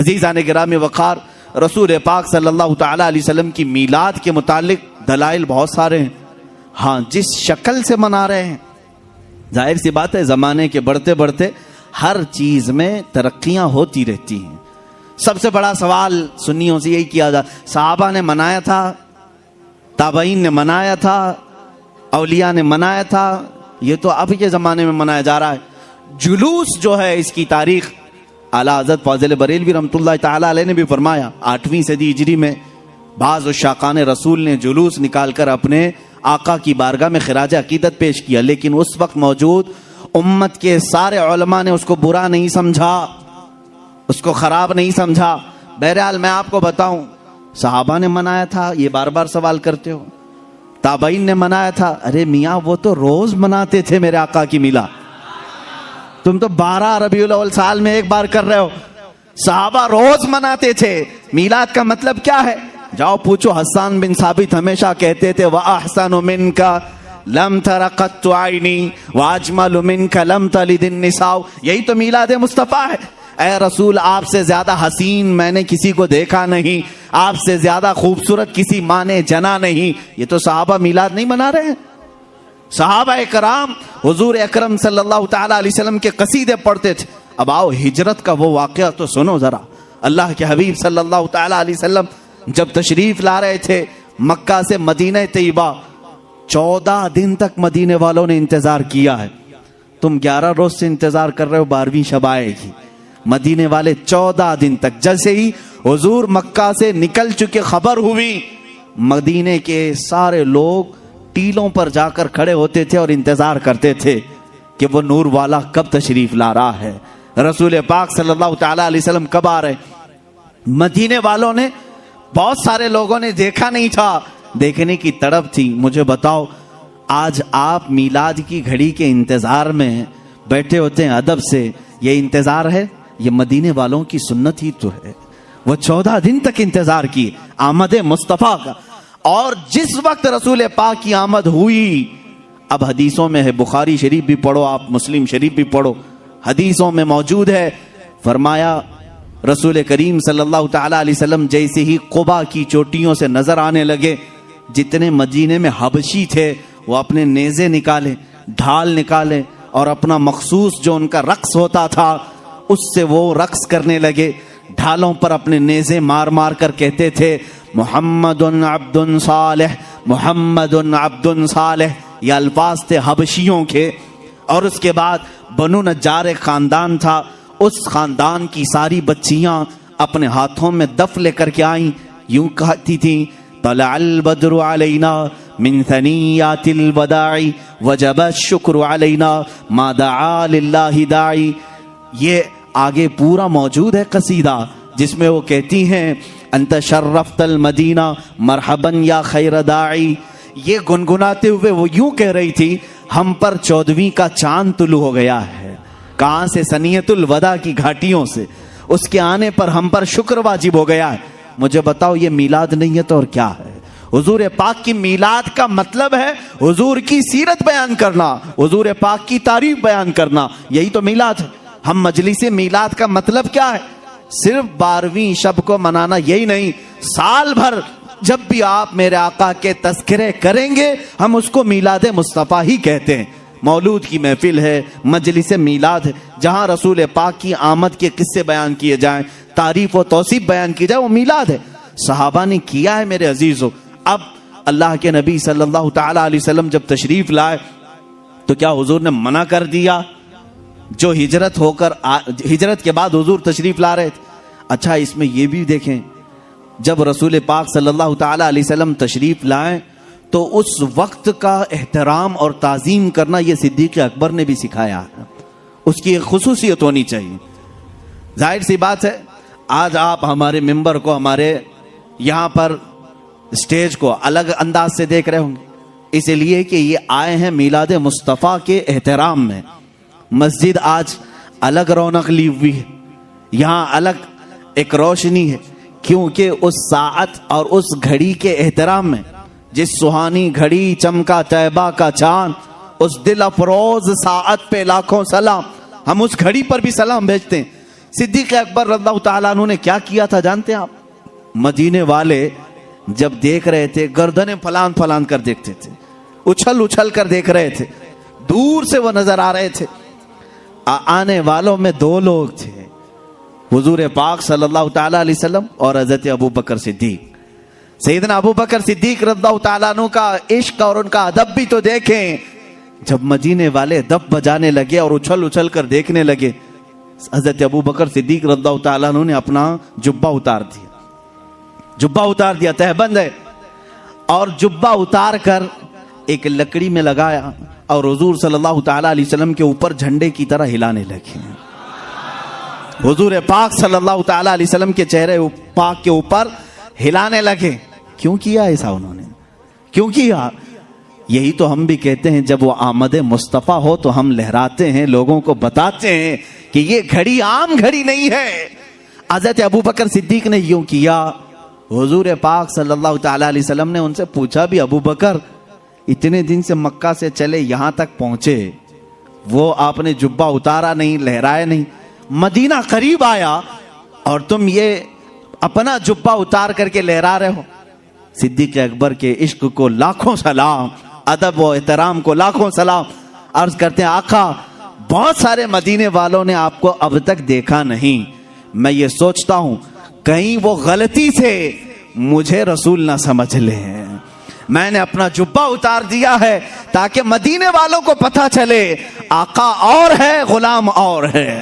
عزیزان گرامی وقار، رسول پاک صلی اللہ تعالی علیہ وسلم کی میلاد کے متعلق دلائل بہت سارے ہیں. ہاں، جس شکل سے منا رہے ہیں، ظاہر سی بات ہے زمانے کے بڑھتے بڑھتے ہر چیز میں ترقیاں ہوتی رہتی ہیں. سب سے بڑا سوال سنیوں سے یہی کیا جاتا، صحابہ نے منایا تھا، تابعین نے منایا تھا، اولیاء نے منایا تھا، یہ تو اب کے زمانے میں منایا جا رہا ہے. جلوس جو ہے اس کی تاریخ اعلیٰ حضرت فاضل بریلوی رحمۃ اللہ تعالی علیہ نے بھی فرمایا. 8ویں صدی ہجری میں بعض عشاقان رسول نے جلوس نکال کر اپنے آقا کی بارگاہ میں خراج عقیدت پیش کیا، لیکن اس وقت موجود امت کے سارے علماء نے اس کو برا نہیں سمجھا، اس کو خراب نہیں سمجھا. بہرحال میں آپ کو بتاؤں، صحابہ نے منایا تھا، یہ بار بار سوال کرتے ہو. تابعین نے منایا تھا، ارے میاں وہ تو روز مناتے تھے میرے آقا کی میلاد، تم تو 12 ربیع الاول سال میں ایک بار کر رہے ہو. صحابہ روز مناتے تھے. میلاد کا مطلب کیا ہے؟ جاؤ پوچھو. حسان بن ثابت ہمیشہ کہتے تھے وَأَحْسَنُ مِنْكَ لَمْ تَرَ قَطُّ عَيْنِي وَأَجْمَلُ مِنْكَ لَمْ تَلِدِ النِّسَاءُ. یہی تو میلاد مصطفیٰ ہے. اے رسول، آپ سے زیادہ حسین میں نے کسی کو دیکھا نہیں، آپ سے زیادہ خوبصورت کسی ماں نے جنا نہیں. یہ تو صحابہ میلاد نہیں منا رہے ہیں. صحابہ کرام حضور اکرم صلی اللہ تعالی علیہ وسلم کے قصیدے پڑھتے تھے. اب آؤ ہجرت کا وہ واقعہ تو سنو ذرا. اللہ کے حبیب صلی اللہ تعالی علیہ وسلم جب تشریف لا رہے تھے مکہ سے مدینہ طیبہ، 14 دن تک مدینے والوں نے انتظار کیا ہے. تم 11 روز سے انتظار کر رہے ہو 12ویں شب آئے گی. مدینے والے 14 دن تک. جیسے ہی حضور مکہ سے نکل چکے خبر ہوئی، مدینے کے سارے لوگ ٹیلوں پر جا کر کھڑے ہوتے تھے اور انتظار کرتے تھے کہ وہ نور والا کب تشریف لا رہا ہے، رسول پاک صلی اللہ تعالی علیہ وسلم کب آ رہے. مدینے والوں نے، بہت سارے لوگوں نے دیکھا نہیں تھا، دیکھنے کی تڑپ تھی. مجھے بتاؤ، آج آپ میلاد کی گھڑی کے انتظار میں بیٹھے ہوتے ہیں ادب سے، یہ انتظار ہے؟ یہ مدینے والوں کی سنت ہی تو ہے. وہ 14 دن تک انتظار کی آمد مصطفیٰ کا. اور جس وقت رسول پاک کی آمد ہوئی، اب حدیثوں میں ہے، بخاری شریف بھی پڑھو آپ، مسلم شریف بھی پڑھو، حدیثوں میں موجود ہے. فرمایا رسول کریم صلی اللہ تعالی علیہ وسلم جیسے ہی قبا کی چوٹیوں سے نظر آنے لگے، جتنے مدینے میں حبشی تھے وہ اپنے نیزے نکالے، ڈھال نکالے، اور اپنا مخصوص جو ان کا رقص ہوتا تھا اس سے وہ رقص کرنے لگے. ڈھالوں پر اپنے نیزے مار مار کر کہتے تھے محمد عبد صالح، محمد عبد صالح. یہ الفاظ تھے حبشیوں کے. اور اس کے بعد بنو نجار ایک خاندان تھا، اس خاندان کی ساری بچیاں اپنے ہاتھوں میں دف لے کر کے آئیں، یوں کہتی تھیں طلع البدر علینا من ثنیات الوداع وجب الشکر علینا ما دعا للہ داعی. یہ آگے پورا موجود ہے قصیدہ جس میں وہ کہتی ہیں انت شرفت المدینہ مرحبا یا خیر داعی. یہ گنگناتے ہوئے وہ یوں کہہ رہی تھی ہم پر 14ویں کا چاند طلوع ہو گیا ہے. کہاں سے؟ سنیت الوداع کی گھاٹیوں سے. اس کے آنے پر ہم پر شکر واجب ہو گیا ہے. مجھے بتاؤ یہ میلاد نہیں ہے تو اور کیا ہے؟ حضور پاک کی میلاد کا مطلب ہے حضور کی سیرت بیان کرنا، حضور پاک کی تعریف بیان کرنا، یہی تو میلاد ہے. ہم مجلس میلاد کا مطلب کیا ہے؟ صرف 12ویں شب کو منانا یہی نہیں، سال بھر جب بھی آپ میرے آقا کے تذکرے کریں گے ہم اس کو میلاد مصطفیٰ ہی کہتے ہیں. مولود کی محفل ہے، مجلس میلاد ہے، جہاں رسول پاک کی آمد کے قصے بیان کیے جائیں، تعریف و توصیف بیان کی جائے، وہ میلاد ہے. صحابہ نے کیا ہے میرے عزیزو. اب اللہ کے نبی صلی اللہ تعالی علیہ وسلم جب تشریف لائے تو کیا حضور نے منع کر دیا؟ جو ہجرت کے بعد حضور تشریف لا رہے تھے. اچھا اس میں یہ بھی دیکھیں، جب رسول پاک صلی اللہ تعالی علیہ وسلم تشریف لائیں تو اس وقت کا احترام اور تعظیم کرنا یہ صدیق اکبر نے بھی سکھایا. اس کی ایک خصوصیت ہونی چاہیے. ظاہر سی بات ہے آج آپ ہمارے ممبر کو، ہمارے یہاں پر اسٹیج کو الگ انداز سے دیکھ رہے ہوں گے، اس لیے کہ یہ آئے ہیں میلاد مصطفیٰ کے احترام میں. مسجد آج الگ رونق لی ہوئی ہے، یہاں الگ ایک روشنی ہے، کیونکہ اس ساعت اور اس گھڑی کے احترام میں، جس سہانی گھڑی چمکا طیبہ کا چاند، اس دل افروز ساعت پہ لاکھوں سلام. ہم اس گھڑی پر بھی سلام بھیجتے ہیں صدیق اکبر رضی اللہ تعالیٰ عنہ نے کیا کیا تھا جانتے ہیں آپ؟ مدینے والے جب دیکھ رہے تھے گردنیں پھلان پھلان کر دیکھتے تھے، اچھل اچھل کر دیکھ رہے تھے، دور سے وہ نظر آ رہے تھے۔ آنے والوں میں دو لوگ تھے، حضور پاک صلی اللہ تعالیٰ علیہ وسلم اور حضرت ابو بکر صدیق۔ سیدنا ابو بکر صدیق رضی اللہ تعالیٰ عنہ کا عشق اور ان کا ادب بھی تو دیکھیں۔ جب مدینے والے دف بجانے لگے اور اچھل اچھل کر دیکھنے لگے، حضرت ابو بکر صدیق رضی اللہ تعالیٰ عنہ نے اپنا جبہ اتار دیا، جبہ اتار دیا، تہبند ہے، اور جبہ اتار کر ایک لکڑی میں لگایا اور حضور صلی اللہ تعالیٰ علیہ وسلم کے اوپر جھنڈے کی طرح ہلانے لگے۔ حضور پاک صلی اللہ تعالیٰ علیہ وسلم کے چہرے پاک کے اوپر ہلانے لگے۔ کیوں کیا ایسا انہوں نے؟ کیوں کیا؟ یہی تو ہم بھی کہتے ہیں، جب وہ آمد مصطفیٰ ہو تو ہم لہراتے ہیں، لوگوں کو بتاتے ہیں کہ یہ گھڑی عام گھڑی نہیں ہے۔ حضرت ابو بکر صدیق نے یوں کیا۔ حضور پاک صلی اللہ تعالیٰ علیہ وسلم نے ان سے پوچھا بھی، ابو بکر اتنے دن سے مکہ سے چلے یہاں تک پہنچے، وہ آپ نے جبہ اتارا نہیں، لہرائے نہیں، مدینہ قریب آیا اور تم یہ اپنا جبہ اتار کر کے لہرا رہے ہو۔ صدیق اکبر کے عشق کو لاکھوں سلام، ادب و احترام کو لاکھوں سلام۔ عرض کرتے ہیں آقا بہت سارے مدینے والوں نے آپ کو اب تک دیکھا نہیں، میں یہ سوچتا ہوں کہیں وہ غلطی سے مجھے رسول نہ سمجھ لیں، میں نے اپنا جبہ اتار دیا ہے تاکہ مدینے والوں کو پتہ چلے آقا اور ہے غلام اور ہے۔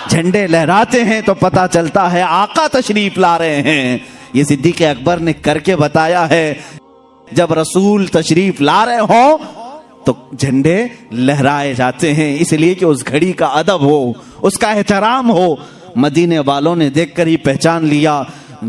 جھنڈے لہراتے ہیں تو پتہ چلتا ہے آقا تشریف لا رہے ہیں۔ یہ صدیق اکبر نے کر کے بتایا ہے، جب رسول تشریف لا رہے ہوں تو جھنڈے لہرائے جاتے ہیں، اس لیے کہ اس گھڑی کا ادب ہو، اس کا احترام ہو۔ مدینے والوں نے دیکھ کر ہی پہچان لیا،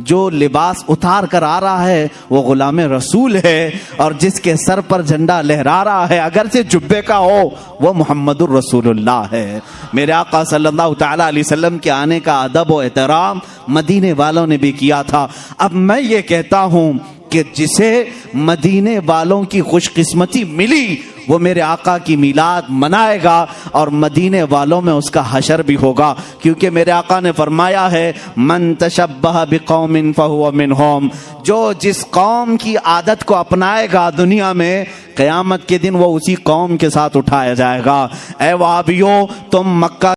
جو لباس اتار کر آ رہا ہے وہ غلام رسول ہے، اور جس کے سر پر جھنڈا لہرا رہا ہے اگرچہ جبے کا ہو وہ محمد الرسول اللہ ہے۔ میرے آقا صلی اللہ تعالیٰ علیہ وسلم کے آنے کا ادب و احترام مدینے والوں نے بھی کیا تھا۔ اب میں یہ کہتا ہوں کہ جسے مدینے والوں کی خوش قسمتی ملی وہ میرے آقا کی میلاد منائے گا، اور مدینے والوں میں اس کا حشر بھی ہوگا، کیونکہ میرے آقا نے فرمایا ہے من تشبہ بقوم فہو منہم، جو جس قوم کی عادت کو اپنائے گا دنیا میں، قیامت کے دن وہ اسی قوم کے ساتھ اٹھایا جائے گا۔ اے وہابیو، تم مکہ